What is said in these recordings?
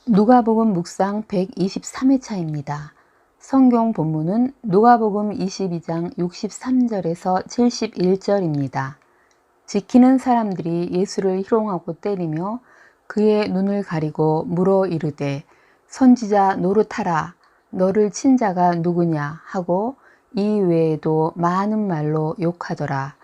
누가복음 묵상 123회차입니다. 성경 본문은 누가복음 22장 63절에서 71절입니다. 지키는 사람들이 예수를 희롱하고 때리며 그의 눈을 가리고 물어 이르되 선지자 노릇하라, 너를 친 자가 누구냐 하고 이 외에도 많은 말로 욕하더라.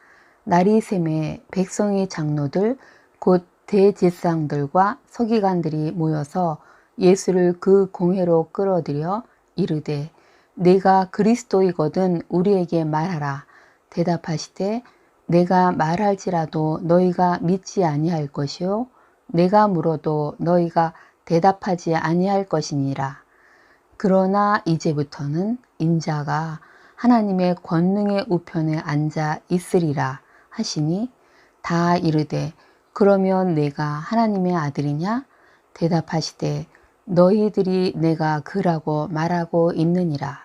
날이 새매 백성의 장로들 곧 대제사장들과 서기관들이 모여서 예수를 그 공회로 끌어들여 이르되 내가 그리스도이거든 우리에게 말하라. 대답하시되 내가 말할지라도 너희가 믿지 아니할 것이요 내가 물어도 너희가 대답하지 아니할 것이니라. 그러나 이제부터는 인자가 하나님의 권능의 우편에 앉아 있으리라 하시니 다 이르되 그러면 내가 하나님의 아들이냐? 대답하시되 너희들이 내가 그라고 말하고 있느니라.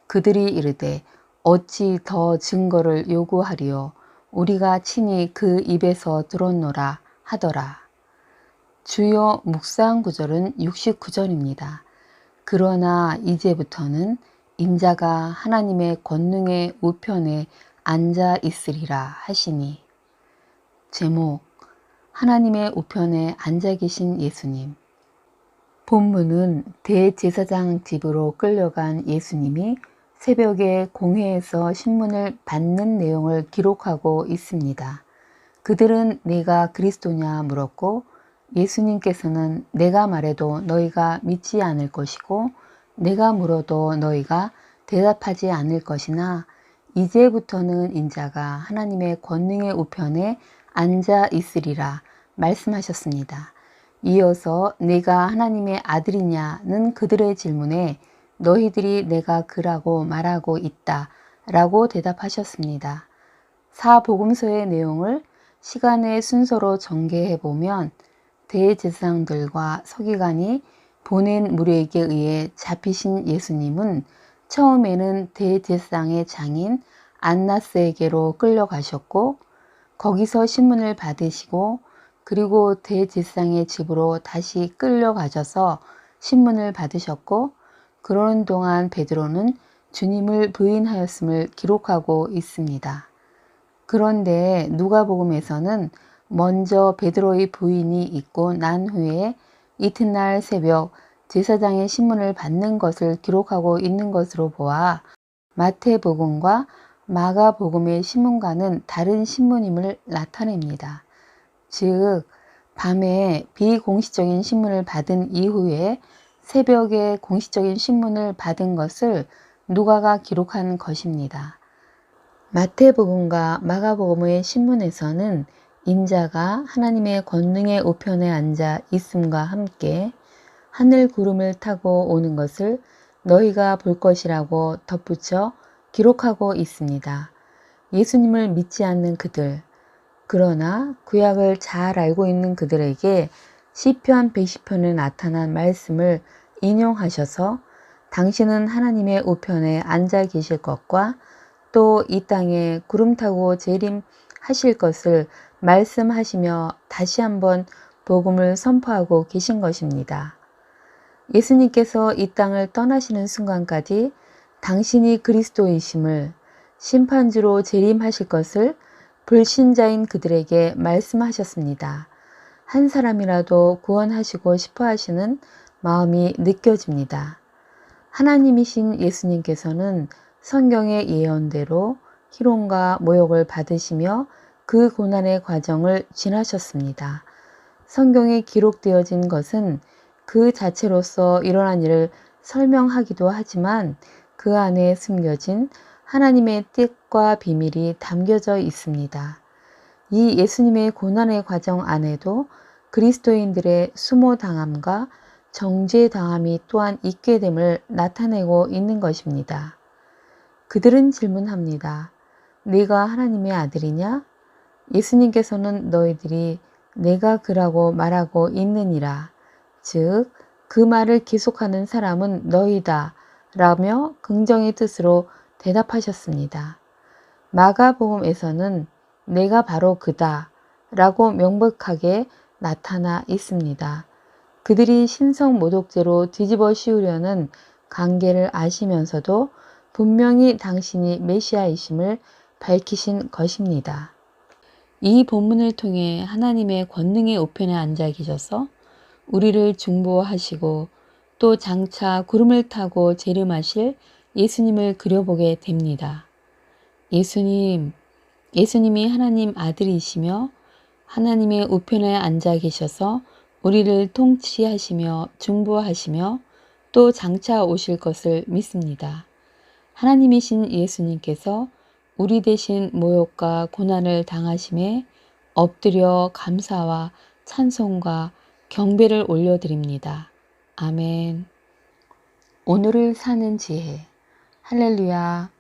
그들이 이르되 어찌 더 증거를 요구하리요? 우리가 친히 그 입에서 들었노라 하더라. 주요 묵상 구절은 69절입니다. 그러나 이제부터는 인자가 하나님의 권능의 우편에 앉아 있으리라 하시니. 제목, 하나님의 우편에 앉아 계신 예수님. 본문은 대제사장 집으로 끌려간 예수님이 새벽에 공회에서 신문을 받는 내용을 기록하고 있습니다. 그들은 내가 그리스도냐 물었고 예수님께서는 내가 말해도 너희가 믿지 않을 것이고 내가 물어도 너희가 대답하지 않을 것이나 이제부터는 인자가 하나님의 권능의 우편에 앉아 있으리라 말씀하셨습니다. 이어서 내가 하나님의 아들이냐는 그들의 질문에 너희들이 내가 그라고 말하고 있다 라고 대답하셨습니다. 사복음서의 내용을 시간의 순서로 전개해 보면 대제사장들과 서기관이 보낸 무리에게 의해 잡히신 예수님은 처음에는 대제사장의 장인 안나스에게로 끌려가셨고 거기서 신문을 받으시고 그리고 대제사장의 집으로 다시 끌려가셔서 신문을 받으셨고 그러는 동안 베드로는 주님을 부인하였음을 기록하고 있습니다. 그런데 누가복음에서는 먼저 베드로의 부인이 있고 난 후에 이튿날 새벽 제사장의 신문을 받는 것을 기록하고 있는 것으로 보아 마태복음과 마가복음의 신문과는 다른 신문임을 나타냅니다. 즉, 밤에 비공식적인 신문을 받은 이후에 새벽에 공식적인 신문을 받은 것을 누가가 기록한 것입니다. 마태복음과 마가복음의 신문에서는 인자가 하나님의 권능의 우편에 앉아 있음과 함께 하늘 구름을 타고 오는 것을 너희가 볼 것이라고 덧붙여 기록하고 있습니다. 예수님을 믿지 않는 그들, 그러나 구약을 잘 알고 있는 그들에게 시편 110편에 나타난 말씀을 인용하셔서 당신은 하나님의 우편에 앉아 계실 것과 또 이 땅에 구름 타고 재림하실 것을 말씀하시며 다시 한번 복음을 선포하고 계신 것입니다. 예수님께서 이 땅을 떠나시는 순간까지 당신이 그리스도이심을 심판주로 재림하실 것을 불신자인 그들에게 말씀하셨습니다. 한 사람이라도 구원하시고 싶어 하시는 마음이 느껴집니다. 하나님이신 예수님께서는 성경의 예언대로 희롱과 모욕을 받으시며 그 고난의 과정을 지나셨습니다. 성경에 기록되어진 것은 그 자체로서 일어난 일을 설명하기도 하지만 그 안에 숨겨진 하나님의 뜻과 비밀이 담겨져 있습니다. 이 예수님의 고난의 과정 안에도 그리스도인들의 수모당함과 정죄당함이 또한 있게 됨을 나타내고 있는 것입니다. 그들은 질문합니다. 네가 하나님의 아들이냐? 예수님께서는 너희들이 내가 그라고 말하고 있느니라. 즉, 그 말을 기속하는 사람은 너희다 라며 긍정의 뜻으로 대답하셨습니다. 마가복음에서는 내가 바로 그다 라고 명백하게 나타나 있습니다. 그들이 신성 모독죄로 뒤집어 씌우려는 관계를 아시면서도 분명히 당신이 메시아이심을 밝히신 것입니다. 이 본문을 통해 하나님의 권능의 우편에 앉아 계셔서 우리를 중보하시고 또 장차 구름을 타고 재림하실 예수님을 그려보게 됩니다. 예수님이 하나님 아들이시며 하나님의 우편에 앉아 계셔서 우리를 통치하시며 중보하시며 또 장차 오실 것을 믿습니다. 하나님이신 예수님께서 우리 대신 모욕과 고난을 당하심에 엎드려 감사와 찬송과 경배를 올려드립니다. 아멘. 오늘을 사는 지혜. 할렐루야.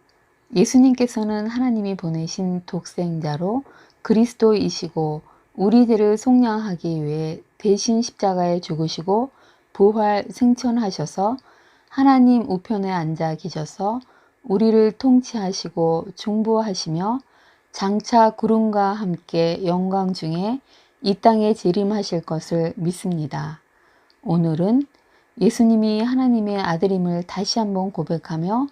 예수님께서는 하나님이 보내신 독생자로 그리스도이시고 우리들을 속량하기 위해 대신 십자가에 죽으시고 부활 승천하셔서 하나님 우편에 앉아 계셔서 우리를 통치하시고 중보하시며 장차 구름과 함께 영광 중에 이 땅에 재림하실 것을 믿습니다. 오늘은 예수님이 하나님의 아들임을 다시 한번 고백하며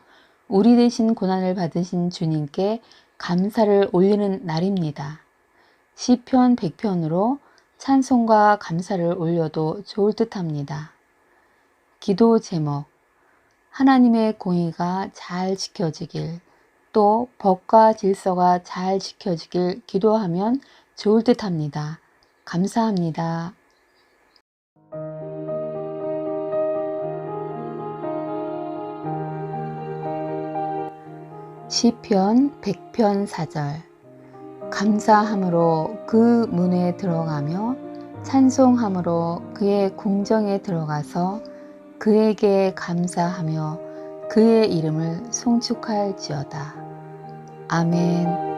우리 대신 고난을 받으신 주님께 감사를 올리는 날입니다. 시편 100편으로 찬송과 감사를 올려도 좋을 듯합니다. 기도 제목. 하나님의 공의가 잘 지켜지길, 또 법과 질서가 잘 지켜지길 기도하면 좋을 듯합니다. 감사합니다. 시편 100편 4절. 감사함으로 그 문에 들어가며 찬송함으로 그의 궁정에 들어가서 그에게 감사하며 그의 이름을 송축할지어다. 아멘.